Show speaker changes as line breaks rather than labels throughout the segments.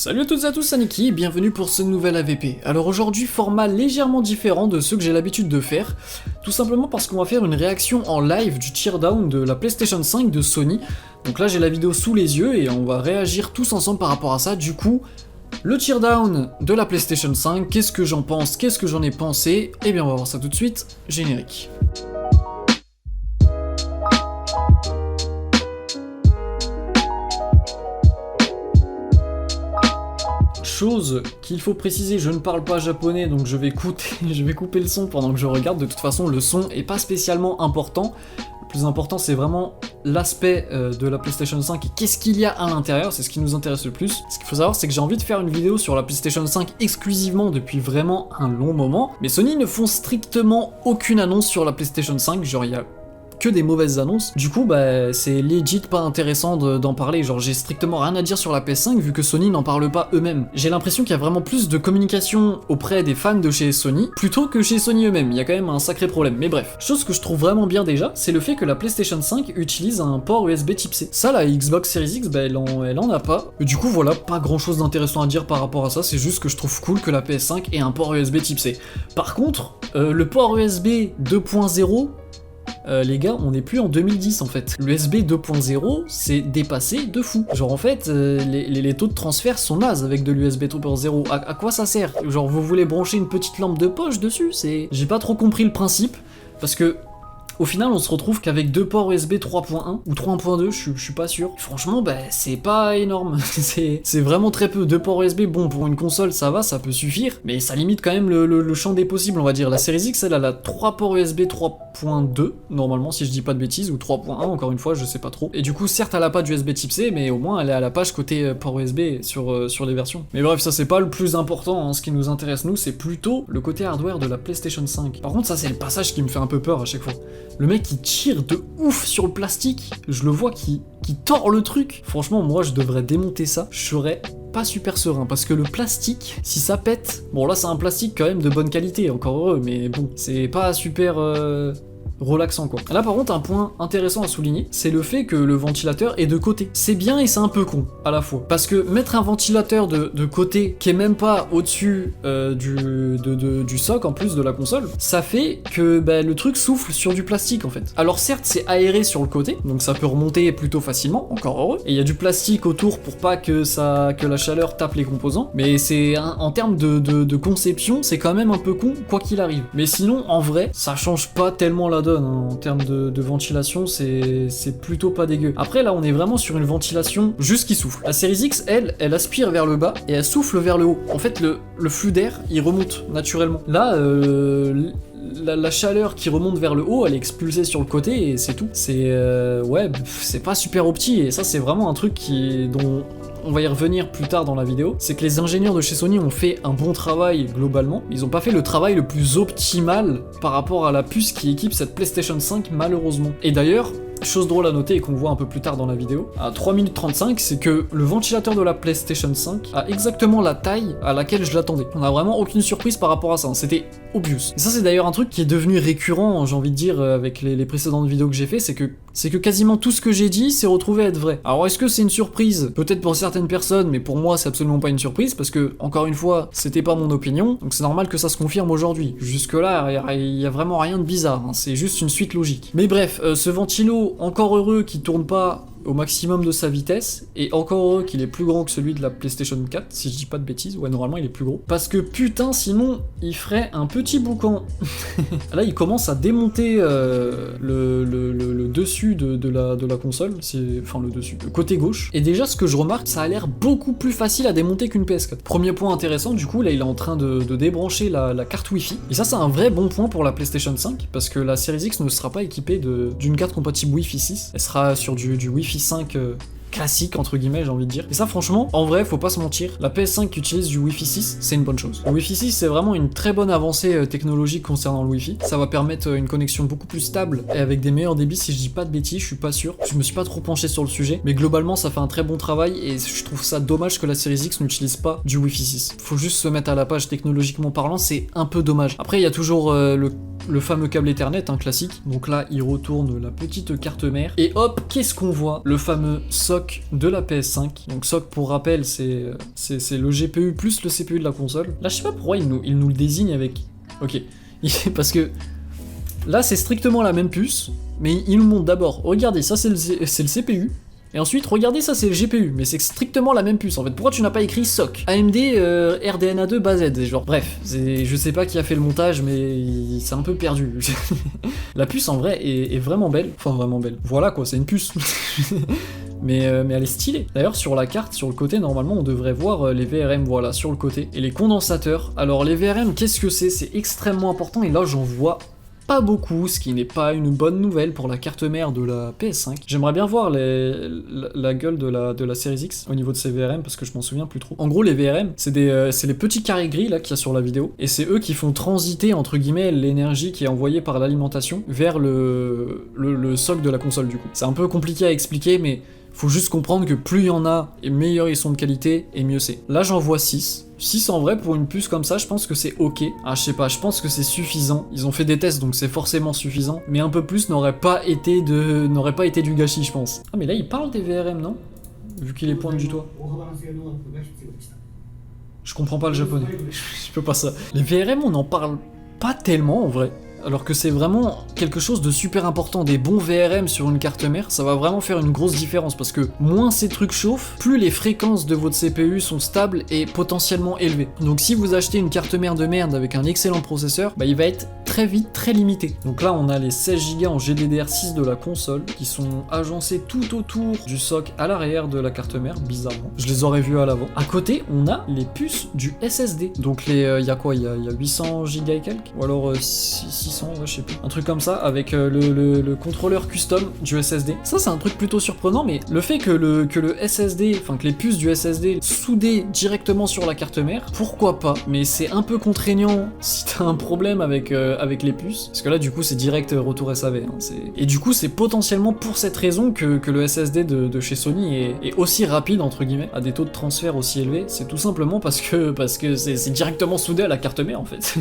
Salut à toutes et à tous, c'est Niki et bienvenue pour ce nouvel AVP. Alors aujourd'hui, format légèrement différent de ceux que j'ai l'habitude de faire, tout simplement parce qu'on va faire une réaction en live du teardown de la PlayStation 5 de Sony. Donc là j'ai la vidéo sous les yeux et on va réagir tous ensemble par rapport à ça. Du coup, le teardown de la PlayStation 5, qu'est-ce que j'en pense, qu'est-ce que j'en ai pensé? Eh bien on va voir ça tout de suite, générique. Chose qu'il faut préciser, je ne parle pas japonais donc je vais couper le son pendant que je regarde. De toute façon le son est pas spécialement important. Le plus important c'est vraiment l'aspect de la PlayStation 5 et qu'est-ce qu'il y a à l'intérieur, c'est ce qui nous intéresse le plus. Ce qu'il faut savoir c'est que j'ai envie de faire une vidéo sur la PlayStation 5 exclusivement depuis vraiment un long moment, mais Sony ne font strictement aucune annonce sur la PlayStation 5, genre il y a que des mauvaises annonces. Du coup, bah, c'est legit pas intéressant d'en parler. Genre, j'ai strictement rien à dire sur la PS5 vu que Sony n'en parle pas eux-mêmes. J'ai l'impression qu'il y a vraiment plus de communication auprès des fans de chez Sony plutôt que chez Sony eux-mêmes. Il y a quand même un sacré problème. Mais bref, chose que je trouve vraiment bien déjà, c'est le fait que la PlayStation 5 utilise un port USB Type C. Ça, la Xbox Series X, bah, elle en a pas. Et du coup, voilà, pas grand-chose d'intéressant à dire par rapport à ça. C'est juste que je trouve cool que la PS5 ait un port USB Type C. Par contre, le port USB 2.0, les gars, on n'est plus en 2010 en fait. L'USB 2.0 c'est dépassé de fou. Genre en fait, les taux de transfert sont nazes avec de l'USB 2.0. À quoi ça sert? Genre vous voulez brancher une petite lampe de poche dessus? J'ai pas trop compris le principe, parce que au final, on se retrouve qu'avec deux ports USB 3.1 ou 3.2, je suis pas sûr. Franchement, bah, c'est pas énorme. c'est vraiment très peu. Deux ports USB, bon, pour une console, ça va, ça peut suffire, mais ça limite quand même le champ des possibles, on va dire. La Series X, elle a 3 ports USB 3.2, normalement, si je dis pas de bêtises, ou 3.1, encore une fois, je sais pas trop. Et du coup, certes, elle a pas d'USB Type C, mais au moins, elle est à la page côté port USB sur les versions. Mais bref, ça, c'est pas le plus important, hein. Ce qui nous intéresse, nous, c'est plutôt le côté hardware de la PlayStation 5. Par contre, ça, c'est le passage qui me fait un peu peur à chaque fois. Le mec il tire de ouf sur le plastique, je le vois qui tord le truc. Franchement moi je devrais démonter ça, je serais pas super serein parce que le plastique, si ça pète, bon là c'est un plastique quand même de bonne qualité, encore heureux, mais bon, c'est pas super relaxant quoi. Là par contre un point intéressant à souligner, c'est le fait que le ventilateur est de côté. C'est bien et c'est un peu con à la fois. Parce que mettre un ventilateur de côté qui est même pas au-dessus du socle en plus de la console, ça fait que bah, le truc souffle sur du plastique en fait. Alors certes c'est aéré sur le côté, donc ça peut remonter plutôt facilement, encore heureux. Et il y a du plastique autour pour pas que la chaleur tape les composants. Mais c'est en termes de conception, c'est quand même un peu con quoi qu'il arrive. Mais sinon en vrai, ça change pas tellement la donne. En termes de ventilation, c'est plutôt pas dégueu. Après là on est vraiment sur une ventilation juste qui souffle. La Series X, elle aspire vers le bas et elle souffle vers le haut. En fait le flux d'air il remonte naturellement. Là la chaleur qui remonte vers le haut elle est expulsée sur le côté et c'est tout. Ouais, c'est pas super opti et ça c'est vraiment un truc dont on va y revenir plus tard dans la vidéo, c'est que les ingénieurs de chez Sony ont fait un bon travail globalement, ils ont pas fait le travail le plus optimal par rapport à la puce qui équipe cette PlayStation 5 malheureusement. Et d'ailleurs, chose drôle à noter et qu'on voit un peu plus tard dans la vidéo, à 3 minutes 35, c'est que le ventilateur de la PlayStation 5 a exactement la taille à laquelle je l'attendais. On a vraiment aucune surprise par rapport à ça, hein. C'était obvious. Et ça c'est d'ailleurs un truc qui est devenu récurrent, j'ai envie de dire, avec les précédentes vidéos que j'ai fait, c'est que quasiment tout ce que j'ai dit s'est retrouvé être vrai. Alors est-ce que c'est une surprise? Peut-être pour certaines personnes, mais pour moi c'est absolument pas une surprise, parce que, encore une fois, c'était pas mon opinion, donc c'est normal que ça se confirme aujourd'hui. Jusque là, il y a vraiment rien de bizarre, hein. C'est juste une suite logique. Mais bref, ce ventilo, encore heureux qu'il tourne pas au maximum de sa vitesse, et encore heureux qu'il est plus grand que celui de la PlayStation 4, si je dis pas de bêtises, ouais normalement il est plus gros, parce que putain sinon il ferait un petit boucan. Là il commence à démonter le dessus de la console, enfin le dessus, le côté gauche, et déjà ce que je remarque, ça a l'air beaucoup plus facile à démonter qu'une PS4. Premier point intéressant, du coup là il est en train de débrancher la carte Wi-Fi, et ça c'est un vrai bon point pour la PlayStation 5, parce que la Series X ne sera pas équipée d'une carte compatible Wi-Fi 6, elle sera sur du Wi-Fi 5 classique entre guillemets, j'ai envie de dire. Et ça franchement, en vrai, faut pas se mentir, la PS5 qui utilise du Wi-Fi 6, c'est une bonne chose. Le Wi-Fi 6 c'est vraiment une très bonne avancée technologique concernant le Wi-Fi. Ça va permettre une connexion beaucoup plus stable et avec des meilleurs débits, si je dis pas de bêtises, je suis pas sûr. Je me suis pas trop penché sur le sujet, mais globalement ça fait un très bon travail et je trouve ça dommage que la Series X n'utilise pas du Wi-Fi 6. Faut juste se mettre à la page technologiquement parlant, c'est un peu dommage. Après il y a toujours le le fameux câble Ethernet, un classique. Donc là, il retourne la petite carte mère. Et hop, qu'est-ce qu'on voit? Le fameux SoC de la PS5. Donc SoC, pour rappel, c'est le GPU plus le CPU de la console. Là, je sais pas pourquoi il nous le désigne avec... Ok. Parce que là, c'est strictement la même puce, mais il nous montre d'abord, regardez, ça c'est le CPU. Et ensuite, regardez, ça c'est le GPU, mais c'est strictement la même puce en fait. Pourquoi tu n'as pas écrit SoC AMD RDNA2 base Z, genre bref, je sais pas qui a fait le montage, mais c'est un peu perdu. La puce en vrai est vraiment belle, enfin vraiment belle. Voilà quoi, c'est une puce. Mais elle est stylée. D'ailleurs, sur la carte, sur le côté, normalement, on devrait voir les VRM, voilà, sur le côté. Et les condensateurs. Alors, les VRM, qu'est-ce que c'est? C'est extrêmement important, et là, j'en vois pas beaucoup, ce qui n'est pas une bonne nouvelle pour la carte mère de la PS5. J'aimerais bien voir la gueule de la Series X au niveau de ces VRM, parce que je m'en souviens plus trop. En gros, les VRM, c'est les petits carrés gris, là, qu'il y a sur la vidéo, et c'est eux qui font transiter, entre guillemets, l'énergie qui est envoyée par l'alimentation vers le socle de la console, du coup. C'est un peu compliqué à expliquer, mais... faut juste comprendre que plus il y en a, et meilleurs ils sont de qualité, et mieux c'est. Là j'en vois 6. 6 en vrai, pour une puce comme ça, je pense que c'est ok. Ah je sais pas, je pense que c'est suffisant. Ils ont fait des tests, donc c'est forcément suffisant. Mais un peu plus n'aurait pas été du gâchis, je pense. Ah mais là il parle des VRM, non? Vu qu'il est pointe du doigt. Je comprends pas le japonais. Je peux pas ça. Les VRM, on en parle pas tellement en vrai. Alors que c'est vraiment quelque chose de super important. Des bons VRM sur une carte mère, ça va vraiment faire une grosse différence, parce que moins ces trucs chauffent, plus les fréquences de votre CPU sont stables et potentiellement élevées. Donc si vous achetez une carte mère de merde avec un excellent processeur, bah il va être très vite très limité. Donc là on a les 16 Go en GDDR6 de la console qui sont agencés tout autour du SoC à l'arrière de la carte mère, bizarrement. Je les aurais vus à l'avant. À côté on a les puces du SSD. Donc il y a quoi? Il y a 800 Go et quelques? Ou alors 600, ouais, je sais plus. Un truc comme ça, avec le contrôleur custom du SSD. Ça c'est un truc plutôt surprenant, mais le fait que le SSD, enfin que les puces du SSD soudées directement sur la carte mère, pourquoi pas? Mais c'est un peu contraignant si t'as un problème avec les puces, parce que là du coup c'est direct retour SAV, hein, et du coup c'est potentiellement pour cette raison que le SSD de chez Sony est aussi rapide entre guillemets, à des taux de transfert aussi élevés. C'est tout simplement parce que c'est directement soudé à la carte mère en fait.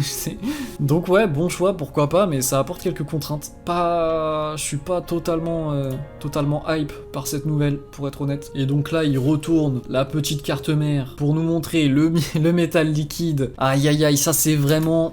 Donc ouais, bon choix, pourquoi pas, mais ça apporte quelques contraintes. Je suis pas totalement hype par cette nouvelle, pour être honnête. Et donc là il retourne la petite carte mère pour nous montrer le métal liquide. Aïe aïe aïe, ça c'est vraiment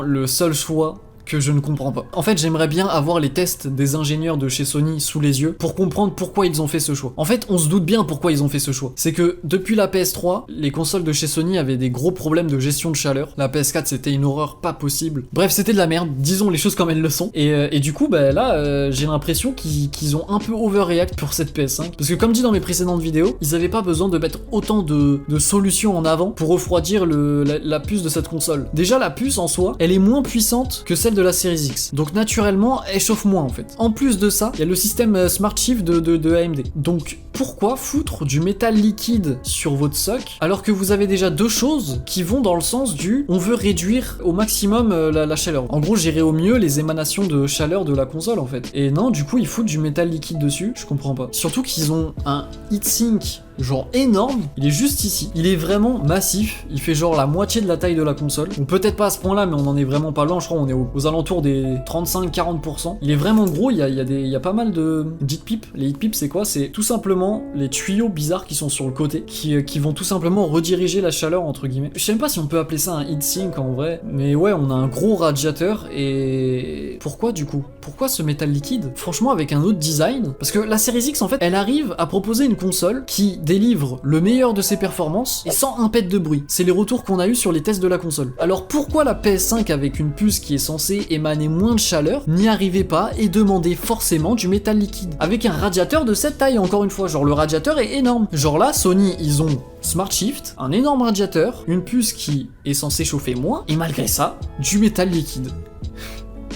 le seul choix que je ne comprends pas. En fait, j'aimerais bien avoir les tests des ingénieurs de chez Sony sous les yeux pour comprendre pourquoi ils ont fait ce choix. En fait, on se doute bien pourquoi ils ont fait ce choix. C'est que depuis la PS3, les consoles de chez Sony avaient des gros problèmes de gestion de chaleur. La PS4, c'était une horreur pas possible. Bref, c'était de la merde, disons les choses comme elles le sont. Et du coup, bah là, j'ai l'impression qu'ils ont un peu overreact pour cette PS5. Parce que comme dit dans mes précédentes vidéos, ils avaient pas besoin de mettre autant de solutions en avant pour refroidir la puce de cette console. Déjà, la puce en soi, elle est moins puissante que celle de la Series X. Donc naturellement, elle chauffe moins en fait. En plus de ça, il y a le système Smart Shift de AMD. Donc pourquoi foutre du métal liquide sur votre SoC alors que vous avez déjà deux choses qui vont dans le sens du on veut réduire au maximum la chaleur. En gros, gérer au mieux les émanations de chaleur de la console en fait. Et non, du coup, ils foutent du métal liquide dessus, je comprends pas. Surtout qu'ils ont un heatsink genre énorme, il est juste ici. Il est vraiment massif, il fait genre la moitié de la taille de la console. Ou peut-être pas à ce point-là, mais on en est vraiment pas loin, je crois on est aux alentours des 35-40%. Il est vraiment gros, il y a pas mal de heat pips. Les heat pips c'est quoi? C'est tout simplement les tuyaux bizarres qui sont sur le côté, qui vont tout simplement rediriger la chaleur entre guillemets. Je sais même pas si on peut appeler ça un heatsink en vrai, mais ouais, on a un gros radiateur. Et pourquoi du coup? Pourquoi ce métal liquide? Franchement, avec un autre design, parce que la Series X en fait, elle arrive à proposer une console qui délivre le meilleur de ses performances et sans un pet de bruit. C'est les retours qu'on a eu sur les tests de la console. Alors pourquoi la PS5 avec une puce qui est censée émaner moins de chaleur n'y arrivait pas et demandait forcément du métal liquide avec un radiateur de cette taille? Encore une fois, genre le radiateur est énorme. Genre là, Sony, ils ont Smart Shift, un énorme radiateur, une puce qui est censée chauffer moins et malgré ça, du métal liquide.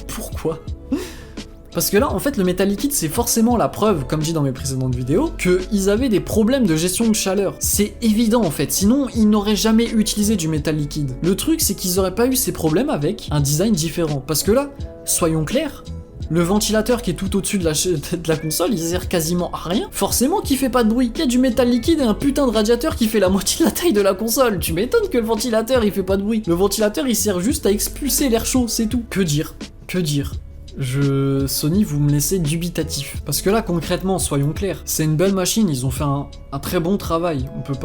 Pourquoi? Parce que là, en fait, le métal liquide, c'est forcément la preuve, comme dit dans mes précédentes vidéos, qu'ils avaient des problèmes de gestion de chaleur. C'est évident, en fait. Sinon, ils n'auraient jamais utilisé du métal liquide. Le truc, c'est qu'ils auraient pas eu ces problèmes avec un design différent. Parce que là, soyons clairs, Le ventilateur qui est tout au-dessus de la console, il sert quasiment à rien. Forcément qu'il fait pas de bruit. Il y a du métal liquide et un putain de radiateur qui fait la moitié de la taille de la console. Tu m'étonnes que le ventilateur il fait pas de bruit. Le ventilateur il sert juste à expulser l'air chaud, c'est tout. Que dire? Que dire? Sony, vous me laissez dubitatif. Parce que là, concrètement, soyons clairs, c'est une belle machine, ils ont fait un très bon travail. On peut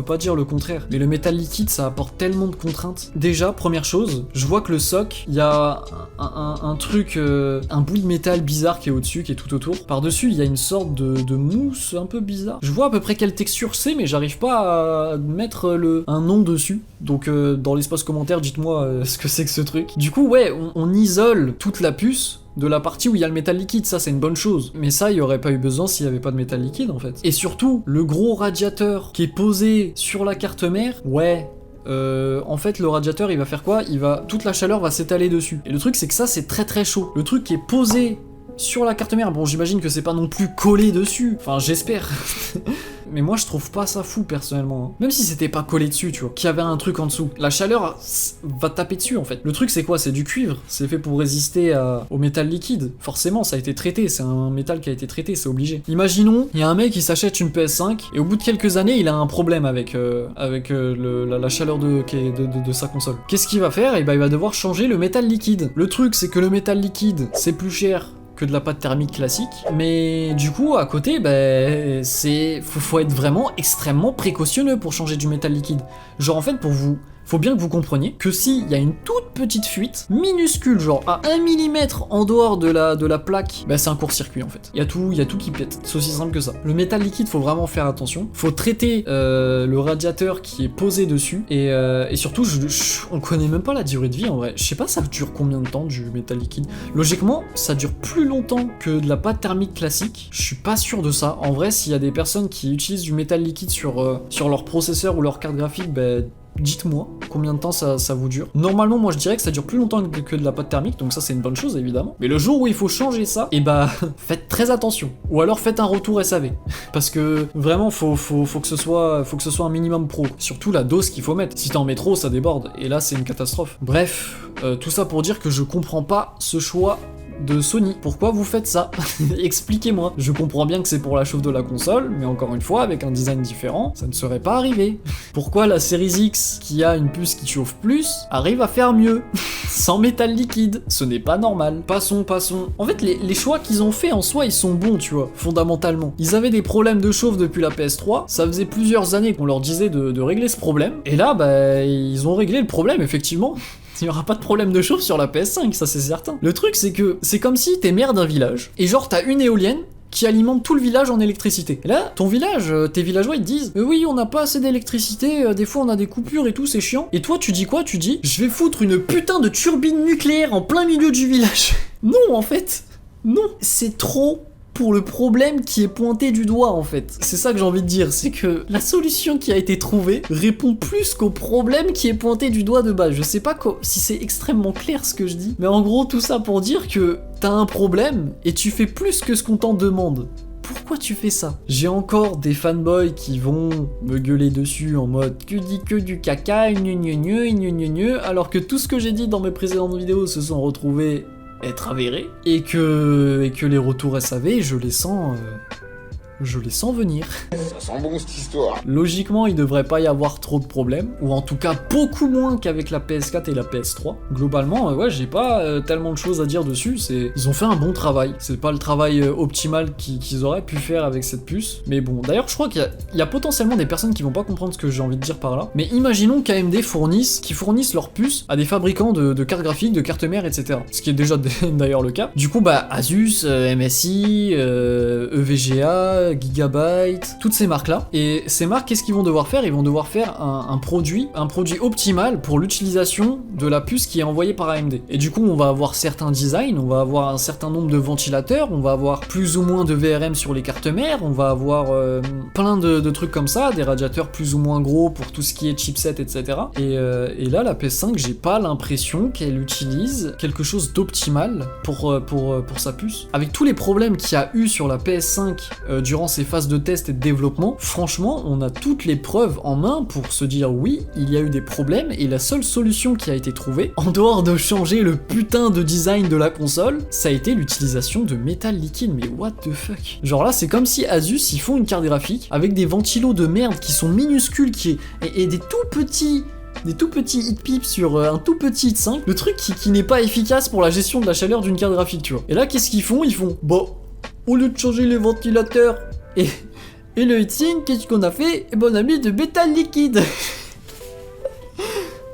pas dire le contraire. Mais le métal liquide, ça apporte tellement de contraintes. Déjà, première chose, je vois que le soc, il y a un truc, un bout de métal bizarre qui est au-dessus, qui est tout autour. Par-dessus, il y a une sorte de mousse un peu bizarre. Je vois à peu près quelle texture c'est, mais j'arrive pas à mettre un nom dessus. Donc, dans l'espace commentaire, dites-moi ce que c'est que ce truc. Du coup, ouais, on isole toute la puce de la partie où il y a le métal liquide, ça c'est une bonne chose. Mais ça, il y aurait pas eu besoin s'il y avait pas de métal liquide en fait. Et surtout, le gros radiateur qui est posé sur la carte mère, ouais. En fait, le radiateur il va faire quoi? Toute la chaleur va s'étaler dessus. Et le truc c'est que ça c'est très très chaud. Le truc qui est posé sur la carte mère, bon j'imagine que c'est pas non plus collé dessus. Enfin j'espère. Mais moi je trouve pas ça fou personnellement. Hein. Même si c'était pas collé dessus, tu vois, qu'il y avait un truc en dessous. La chaleur va taper dessus en fait. Le truc c'est quoi? C'est du cuivre. C'est fait pour résister au métal liquide. Forcément, ça a été traité. C'est un métal qui a été traité, c'est obligé. Imaginons, il y a un mec qui s'achète une PS5 et au bout de quelques années, il a un problème avec la chaleur de sa console. Qu'est-ce qu'il va faire? Et ben il va devoir changer le métal liquide. Le truc c'est que le métal liquide, c'est plus cher que de la pâte thermique classique, mais du coup à côté faut être vraiment extrêmement précautionneux pour changer du métal liquide. Genre en fait faut bien que vous compreniez que s'il y a une toute petite fuite, minuscule, genre à 1 mm en dehors de la plaque, c'est un court-circuit en fait. Il y a tout qui pète. C'est aussi simple que ça. Le métal liquide, faut vraiment faire attention. Faut traiter le radiateur qui est posé dessus. Et surtout, on connaît même pas la durée de vie en vrai. Je sais pas ça dure combien de temps du métal liquide. Logiquement, ça dure plus longtemps que de la pâte thermique classique. Je suis pas sûr de ça. En vrai, s'il y a des personnes qui utilisent du métal liquide sur leur processeur ou leur carte graphique, dites-moi combien de temps ça vous dure. Normalement, moi je dirais que ça dure plus longtemps que de la pâte thermique, donc ça c'est une bonne chose évidemment. Mais le jour où il faut changer ça, faites très attention. Ou alors faites un retour SAV. Parce que vraiment, faut que ce soit un minimum pro. Surtout la dose qu'il faut mettre. Si t'en mets trop, ça déborde. Et là, c'est une catastrophe. Bref, tout ça pour dire que je comprends pas ce choix de Sony. Pourquoi vous faites ça? Expliquez-moi. Je comprends bien que c'est pour la chauffe de la console, mais encore une fois, avec un design différent, ça ne serait pas arrivé. Pourquoi la Series X, qui a une puce qui chauffe plus, arrive à faire mieux? Sans métal liquide. Ce n'est pas normal. Passons. En fait, les choix qu'ils ont fait en soi, ils sont bons, tu vois, fondamentalement. Ils avaient des problèmes de chauffe depuis la PS3, ça faisait plusieurs années qu'on leur disait de régler ce problème, et là, ils ont réglé le problème, effectivement. Il n'y aura pas de problème de chauffe sur la PS5, ça c'est certain. Le truc c'est que c'est comme si t'es maire d'un village, et genre t'as une éolienne qui alimente tout le village en électricité. Et là, ton village, tes villageois ils te disent oui, on n'a pas assez d'électricité, des fois on a des coupures et tout, c'est chiant. Et toi tu dis quoi? Tu dis je vais foutre une putain de turbine nucléaire en plein milieu du village. Non en fait, non, c'est trop pour le problème qui est pointé du doigt en fait. C'est ça que j'ai envie de dire, c'est que la solution qui a été trouvée répond plus qu'au problème qui est pointé du doigt de base. Je sais pas si c'est extrêmement clair ce que je dis, mais en gros tout ça pour dire que t'as un problème et tu fais plus que ce qu'on t'en demande. Pourquoi tu fais ça? J'ai encore des fanboys qui vont me gueuler dessus en mode que dit que du caca, alors que tout ce que j'ai dit dans mes précédentes vidéos se sont retrouvés être avérés, et que les retours SAV, je les sens venir.
Ça sent bon cette histoire.
Logiquement, il devrait pas y avoir trop de problèmes, ou en tout cas beaucoup moins qu'avec la PS4 et la PS3. Globalement, ouais, j'ai pas tellement de choses à dire dessus, ils ont fait un bon travail. C'est pas le travail optimal qu'ils auraient pu faire avec cette puce, mais bon, d'ailleurs, je crois qu'il y a potentiellement des personnes qui vont pas comprendre ce que j'ai envie de dire par là, mais imaginons qu'AMD fournissent leurs puces à des fabricants de cartes graphiques, de cartes mères, etc. Ce qui est déjà d'ailleurs le cas. Du coup, Asus, MSI, EVGA, Gigabyte, toutes ces marques-là. Et ces marques, qu'est-ce qu'ils vont devoir faire? Ils vont devoir faire un produit optimal pour l'utilisation de la puce qui est envoyée par AMD. Et du coup, on va avoir certains designs, on va avoir un certain nombre de ventilateurs, on va avoir plus ou moins de VRM sur les cartes mères, on va avoir plein de trucs comme ça, des radiateurs plus ou moins gros pour tout ce qui est chipset, etc. Et là, la PS5, j'ai pas l'impression qu'elle utilise quelque chose d'optimal pour sa puce. Avec tous les problèmes qu'il y a eu sur la PS5 durant ces phases de test et de développement, franchement, on a toutes les preuves en main pour se dire oui, il y a eu des problèmes et la seule solution qui a été trouvée, en dehors de changer le putain de design de la console, ça a été l'utilisation de métal liquide. Mais what the fuck? Genre là, c'est comme si Asus, ils font une carte graphique avec des ventilos de merde qui sont minuscules et des tout petits heat pips sur un tout petit heat 5, le truc qui n'est pas efficace pour la gestion de la chaleur d'une carte graphique, tu vois. Et là, qu'est-ce qu'ils font? Ils font, bon, au lieu de changer les ventilateurs et le heatsink, qu'est-ce qu'on a fait? Eh ben, on a mis de métal liquide.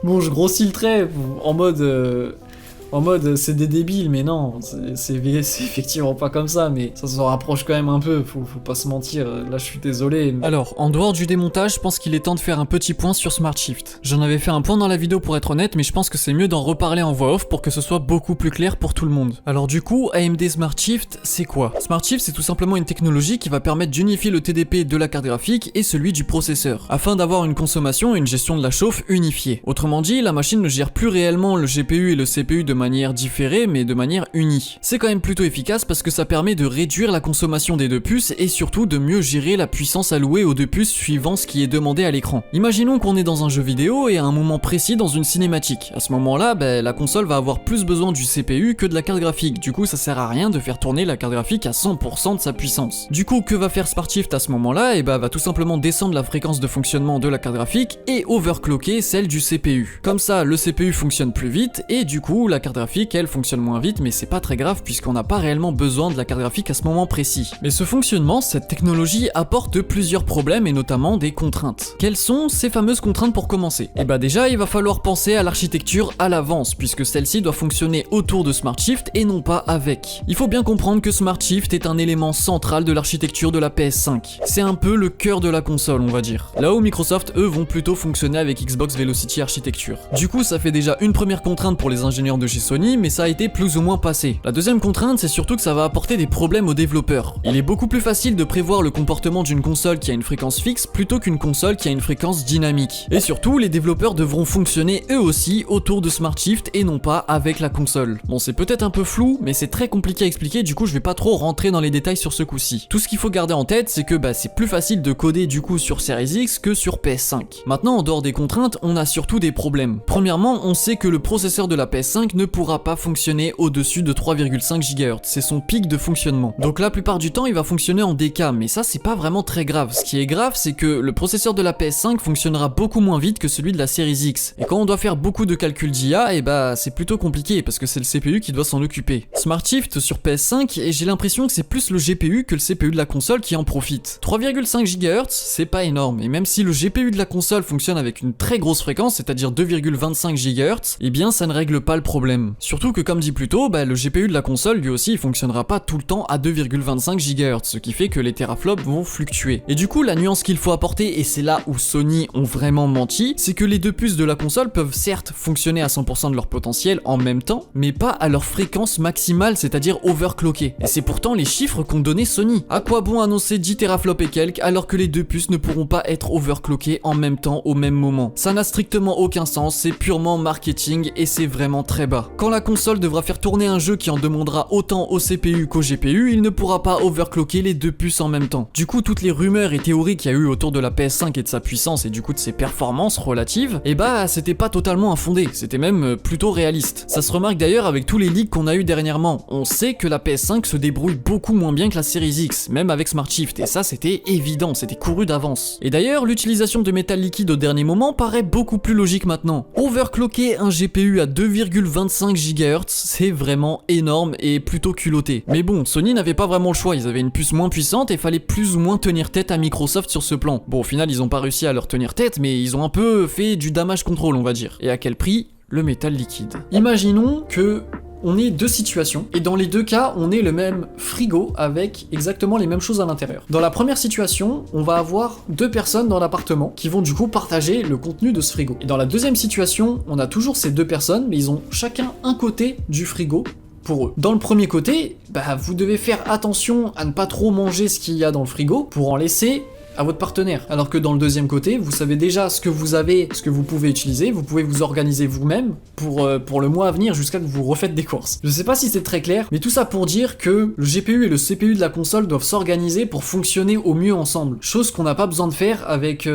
Bon, je grossis le trait en mode c'est des débiles, mais non, c'est effectivement pas comme ça, mais ça se rapproche quand même un peu, faut pas se mentir, là je suis désolé. Alors, en dehors du démontage, je pense qu'il est temps de faire un petit point sur Smart Shift. J'en avais fait un point dans la vidéo pour être honnête, mais je pense que c'est mieux d'en reparler en voix off pour que ce soit beaucoup plus clair pour tout le monde. Alors du coup, AMD Smart Shift, c'est quoi? Smart Shift, c'est tout simplement une technologie qui va permettre d'unifier le TDP de la carte graphique et celui du processeur, afin d'avoir une consommation et une gestion de la chauffe unifiée. Autrement dit, la machine ne gère plus réellement le GPU et le CPU de manière différée, mais de manière unie. C'est quand même plutôt efficace parce que ça permet de réduire la consommation des deux puces et surtout de mieux gérer la puissance allouée aux deux puces suivant ce qui est demandé à l'écran. Imaginons qu'on est dans un jeu vidéo et à un moment précis dans une cinématique. À ce moment-là, la console va avoir plus besoin du CPU que de la carte graphique. Du coup, ça sert à rien de faire tourner la carte graphique à 100% de sa puissance. Du coup, que va faire Smart Shift à ce moment-là? Va tout simplement descendre la fréquence de fonctionnement de la carte graphique et overclocker celle du CPU. Comme ça, le CPU fonctionne plus vite et du coup, la carte graphique elle fonctionne moins vite, mais c'est pas très grave puisqu'on n'a pas réellement besoin de la carte graphique à ce moment précis. Mais ce fonctionnement, cette technologie apporte plusieurs problèmes et notamment des contraintes. Quelles sont ces fameuses contraintes pour commencer? Déjà, il va falloir penser à l'architecture à l'avance puisque celle-ci doit fonctionner autour de Smart Shift et non pas avec. Il faut bien comprendre que Smart Shift est un élément central de l'architecture de la PS5. C'est un peu le cœur de la console, on va dire. Là où Microsoft, eux, vont plutôt fonctionner avec Xbox Velocity Architecture. Du coup, ça fait déjà une première contrainte pour les ingénieurs de chez Sony, mais ça a été plus ou moins passé. La deuxième contrainte, c'est surtout que ça va apporter des problèmes aux développeurs. Il est beaucoup plus facile de prévoir le comportement d'une console qui a une fréquence fixe plutôt qu'une console qui a une fréquence dynamique. Et surtout, les développeurs devront fonctionner eux aussi autour de Smart Shift et non pas avec la console. Bon, c'est peut-être un peu flou, mais c'est très compliqué à expliquer, du coup je vais pas trop rentrer dans les détails sur ce coup-ci. Tout ce qu'il faut garder en tête, c'est que c'est plus facile de coder du coup sur Series X que sur PS5. Maintenant, en dehors des contraintes, on a surtout des problèmes. Premièrement, on sait que le processeur de la PS5 ne pourra pas fonctionner au-dessus de 3,5 GHz, c'est son pic de fonctionnement. Donc la plupart du temps il va fonctionner en DK, mais ça c'est pas vraiment très grave. Ce qui est grave, c'est que le processeur de la PS5 fonctionnera beaucoup moins vite que celui de la Series X. Et quand on doit faire beaucoup de calculs d'IA, c'est plutôt compliqué parce que c'est le CPU qui doit s'en occuper. Smart Shift sur PS5, et j'ai l'impression que c'est plus le GPU que le CPU de la console qui en profite. 3,5 GHz, c'est pas énorme, et même si le GPU de la console fonctionne avec une très grosse fréquence, c'est-à-dire 2,25 GHz, ça ne règle pas le problème. Surtout que comme dit plus tôt, le GPU de la console lui aussi il fonctionnera pas tout le temps à 2,25 GHz, ce qui fait que les teraflops vont fluctuer. Et du coup la nuance qu'il faut apporter, et c'est là où Sony ont vraiment menti, c'est que les deux puces de la console peuvent certes fonctionner à 100% de leur potentiel en même temps, mais pas à leur fréquence maximale, c'est-à-dire overclocker. Et c'est pourtant les chiffres qu'ont donné Sony. À quoi bon annoncer 10 teraflops et quelques alors que les deux puces ne pourront pas être overclockées en même temps au même moment? Ça n'a strictement aucun sens, c'est purement marketing et c'est vraiment très bas. Quand la console devra faire tourner un jeu qui en demandera autant au CPU qu'au GPU, il ne pourra pas overclocker les deux puces en même temps. Du coup, toutes les rumeurs et théories qu'il y a eu autour de la PS5 et de sa puissance et du coup de ses performances relatives, c'était pas totalement infondé, c'était même plutôt réaliste. Ça se remarque d'ailleurs avec tous les leaks qu'on a eu dernièrement. On sait que la PS5 se débrouille beaucoup moins bien que la Series X, même avec Smart Shift, et ça c'était évident, c'était couru d'avance. Et d'ailleurs, l'utilisation de métal liquide au dernier moment paraît beaucoup plus logique maintenant. Overclocker un GPU à 2,25 GHz, c'est vraiment énorme et plutôt culotté. Mais bon, Sony n'avait pas vraiment le choix, ils avaient une puce moins puissante et fallait plus ou moins tenir tête à Microsoft sur ce plan. Bon, au final, ils ont pas réussi à leur tenir tête, mais ils ont un peu fait du damage control, on va dire. Et à quel prix? Le métal liquide. Imaginons que on ait deux situations, et dans les deux cas, on ait le même frigo avec exactement les mêmes choses à l'intérieur. Dans la première situation, on va avoir deux personnes dans l'appartement qui vont du coup partager le contenu de ce frigo. Et dans la deuxième situation, on a toujours ces deux personnes, mais ils ont chacun un côté du frigo pour eux. Dans le premier côté, vous devez faire attention à ne pas trop manger ce qu'il y a dans le frigo pour en laisser à votre partenaire. Alors que dans le deuxième côté, vous savez déjà ce que vous avez, ce que vous pouvez utiliser, vous pouvez vous organiser vous-même pour le mois à venir jusqu'à que vous refaites des courses. Je sais pas si c'est très clair, mais tout ça pour dire que le GPU et le CPU de la console doivent s'organiser pour fonctionner au mieux ensemble. Chose qu'on n'a pas besoin de faire avec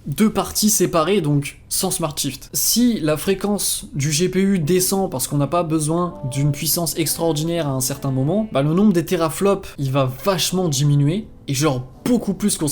deux parties séparées, donc sans Smart Shift. Si la fréquence du GPU descend parce qu'on n'a pas besoin d'une puissance extraordinaire à un certain moment, bah le nombre des teraflops il va vachement diminuer, et genre beaucoup plus que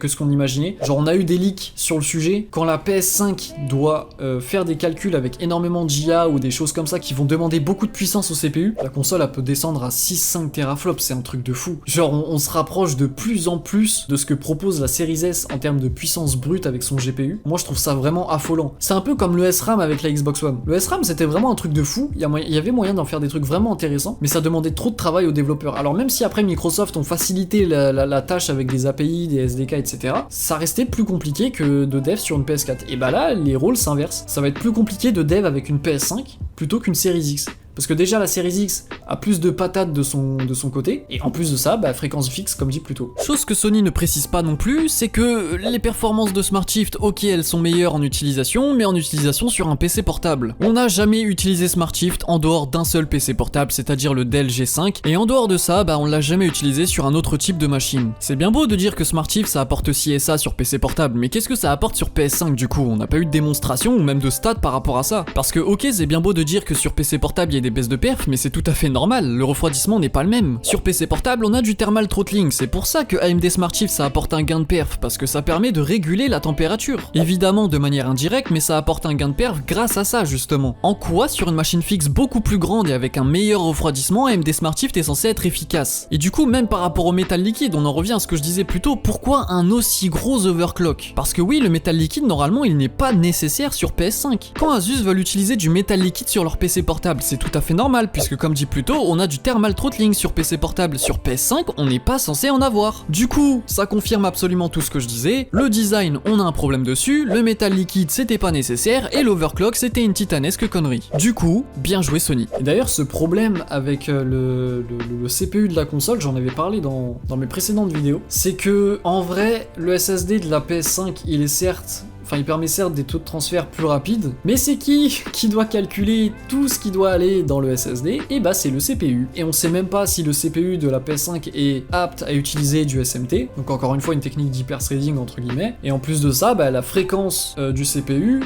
ce qu'on imaginait. Genre on a eu des leaks sur le sujet, quand la PS5 doit faire des calculs avec énormément d'IA ou des choses comme ça qui vont demander beaucoup de puissance au CPU, la console elle peut descendre à 6-5 teraflops, c'est un truc de fou. Genre on se rapproche de plus en plus de ce que propose la Series S en termes de puissance brute avec son GPU. Moi je trouve ça vraiment affolant. C'est un peu comme le SRAM avec la Xbox One. Le SRAM c'était vraiment un truc de fou, il y avait moyen d'en faire des trucs vraiment intéressants, mais ça demandait trop de travail aux développeurs. Alors même si après Microsoft ont facilité la tâche avec des API, des SDK, etc., ça restait plus compliqué que de dev sur une PS4. Et bah là, les rôles s'inversent. Ça va être plus compliqué de dev avec une PS5 plutôt qu'une Series X. Parce que déjà la Series X a plus de patates de son côté, et en plus de ça, bah fréquence fixe comme dit plus tôt. Chose que Sony ne précise pas non plus, c'est que les performances de Smart Shift, ok elles sont meilleures en utilisation, mais en utilisation sur un PC portable. On n'a jamais utilisé Smart Shift en dehors d'un seul PC portable, c'est-à-dire le Dell G5, et en dehors de ça, bah on l'a jamais utilisé sur un autre type de machine. C'est bien beau de dire que Smart Shift ça apporte ci et ça sur PC portable, mais qu'est-ce que ça apporte sur PS5 du coup? On n'a pas eu de démonstration ou même de stats par rapport à ça. Parce que ok c'est bien beau de dire que sur PC portable il y a des baisses de perf, mais c'est tout à fait normal, le refroidissement n'est pas le même. Sur PC portable, on a du thermal throttling, c'est pour ça que AMD Smart Shift ça apporte un gain de perf, parce que ça permet de réguler la température. Évidemment de manière indirecte, mais ça apporte un gain de perf grâce à ça justement. En quoi, sur une machine fixe beaucoup plus grande et avec un meilleur refroidissement, AMD Smart Shift est censé être efficace. Et du coup, même par rapport au métal liquide, on en revient à ce que je disais plus tôt, pourquoi un aussi gros overclock? Parce que oui, le métal liquide, normalement, il n'est pas nécessaire sur PS5. Quand Asus veulent utiliser du métal liquide sur leur PC portable, c'est tout à fait normal, puisque comme dit plus tôt, on a du thermal throttling sur PC portable. Sur PS5, on n'est pas censé en avoir. Du coup, ça confirme absolument tout ce que je disais. Le design, on a un problème dessus, le métal liquide, c'était pas nécessaire, et l'overclock, c'était une titanesque connerie. Du coup, bien joué Sony. Et d'ailleurs, ce problème avec le CPU de la console, j'en avais parlé dans mes précédentes vidéos, c'est que, en vrai, le SSD de la PS5, il est certes... Enfin, il permet certes des taux de transfert plus rapides, mais c'est qui doit calculer tout ce qui doit aller dans le SSD? Et bah c'est le CPU. Et on sait même pas si le CPU de la PS5 est apte à utiliser du SMT, donc encore une fois une technique d'hyper-threading entre guillemets. Et en plus de ça, bah, la fréquence du CPU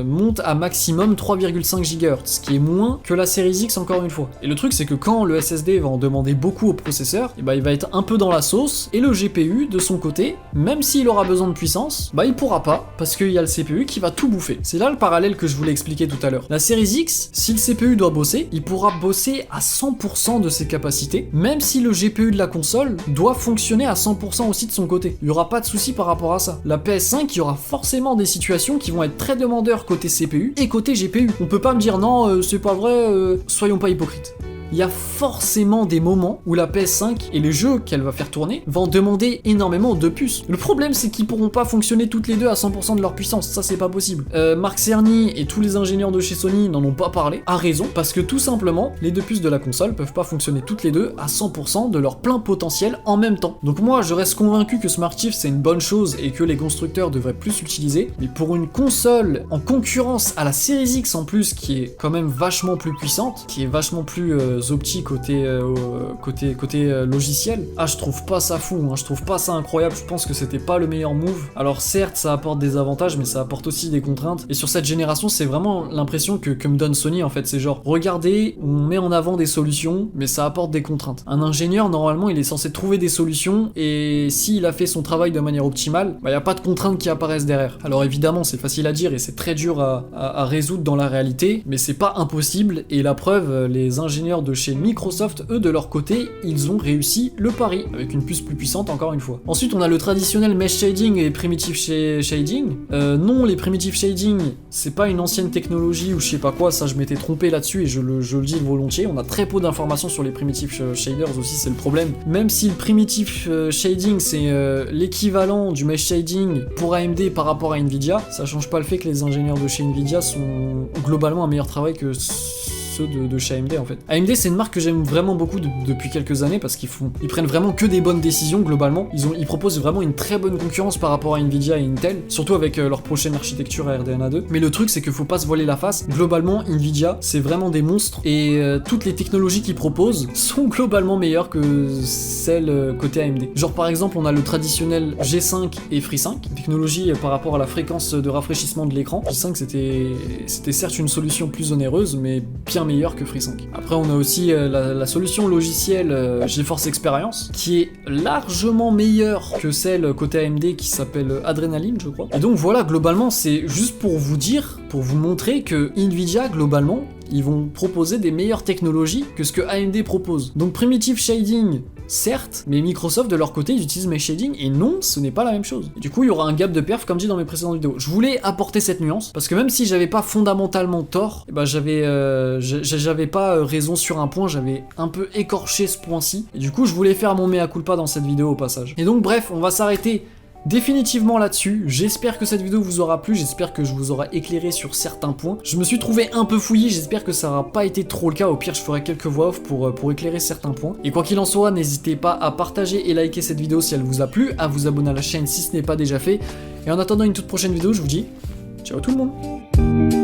monte à maximum 3,5 GHz, ce qui est moins que la Series X encore une fois. Et le truc c'est que quand le SSD va en demander beaucoup au processeur, et bah il va être un peu dans la sauce, et le GPU de son côté, même s'il aura besoin de puissance, bah il pourra pas, parce qu'il y a le CPU qui va tout bouffer. C'est là le parallèle que je voulais expliquer tout à l'heure. La Series X, si le CPU doit bosser, il pourra bosser à 100% de ses capacités, même si le GPU de la console doit fonctionner à 100% aussi de son côté. Il n'y aura pas de souci par rapport à ça. La PS5, il y aura forcément des situations qui vont être très demandeurs côté CPU et côté GPU. On peut pas me dire non, c'est pas vrai, soyons pas hypocrites. Il y a forcément des moments où la PS5 et les jeux qu'elle va faire tourner vont demander énormément de puces. Le problème c'est qu'ils pourront pas fonctionner toutes les deux à 100% de leur puissance, ça c'est pas possible. Marc Cerny et tous les ingénieurs de chez Sony n'en ont pas parlé, à raison, parce que tout simplement, les deux puces de la console peuvent pas fonctionner toutes les deux à 100% de leur plein potentiel en même temps. Donc moi je reste convaincu que Smart Shift c'est une bonne chose et que les constructeurs devraient plus l'utiliser, mais pour une console en concurrence à la Series X en plus qui est quand même vachement plus puissante, qui est vachement plus opti côté logiciel, je trouve pas ça fou, je trouve pas ça incroyable, je pense que c'était pas le meilleur move. Alors certes ça apporte des avantages mais ça apporte aussi des contraintes, et sur cette génération c'est vraiment l'impression que me donne Sony en fait, c'est genre regardez, on met en avant des solutions mais ça apporte des contraintes. Un ingénieur normalement il est censé trouver des solutions, et s'il a fait son travail de manière optimale, y a pas de contraintes qui apparaissent derrière. Alors évidemment c'est facile à dire et c'est très dur à résoudre dans la réalité, mais c'est pas impossible, et la preuve, les ingénieurs de chez Microsoft, eux de leur côté, ils ont réussi le pari, avec une puce plus puissante encore une fois. Ensuite on a le traditionnel mesh shading et primitive shading. Non, les primitive shading, c'est pas une ancienne technologie ou je sais pas quoi, ça je m'étais trompé là-dessus et je le dis volontiers, on a très peu d'informations sur les primitive shaders aussi, c'est le problème. Même si le primitive shading c'est l'équivalent du mesh shading pour AMD par rapport à Nvidia, ça change pas le fait que les ingénieurs de chez Nvidia ont globalement un meilleur travail que ceux de chez AMD en fait. AMD c'est une marque que j'aime vraiment beaucoup depuis quelques années parce ils prennent vraiment que des bonnes décisions globalement. Ils proposent vraiment une très bonne concurrence par rapport à Nvidia et Intel, surtout avec leur prochaine architecture à RDNA 2. Mais le truc c'est qu'il faut pas se voiler la face. Globalement Nvidia c'est vraiment des monstres et toutes les technologies qu'ils proposent sont globalement meilleures que celles côté AMD. Genre par exemple on a le traditionnel G5 et Free 5, technologie par rapport à la fréquence de rafraîchissement de l'écran. G5 c'était certes une solution plus onéreuse mais bien meilleure que Free 5. Après on a aussi la solution logicielle GeForce Experience qui est largement meilleure que celle côté AMD qui s'appelle Adrenaline je crois. Et donc voilà, globalement c'est juste pour vous dire, pour vous montrer que Nvidia globalement ils vont proposer des meilleures technologies que ce que AMD propose. Donc Primitive Shading, certes, mais Microsoft de leur côté ils utilisent Mesh Shading et non, ce n'est pas la même chose. Et du coup il y aura un gap de perf comme dit dans mes précédentes vidéos. Je voulais apporter cette nuance parce que même si j'avais pas fondamentalement tort, eh ben j'avais pas raison sur un point, j'avais un peu écorché ce point-ci. Et du coup je voulais faire mon mea culpa dans cette vidéo au passage. Et donc bref, on va s'arrêter définitivement là-dessus. J'espère que cette vidéo vous aura plu, j'espère que je vous aurai éclairé sur certains points. Je me suis trouvé un peu fouillé, j'espère que ça n'aura pas été trop le cas, au pire je ferai quelques voix off pour éclairer certains points. Et quoi qu'il en soit, n'hésitez pas à partager et liker cette vidéo si elle vous a plu, à vous abonner à la chaîne si ce n'est pas déjà fait. Et en attendant une toute prochaine vidéo, je vous dis ciao tout le monde.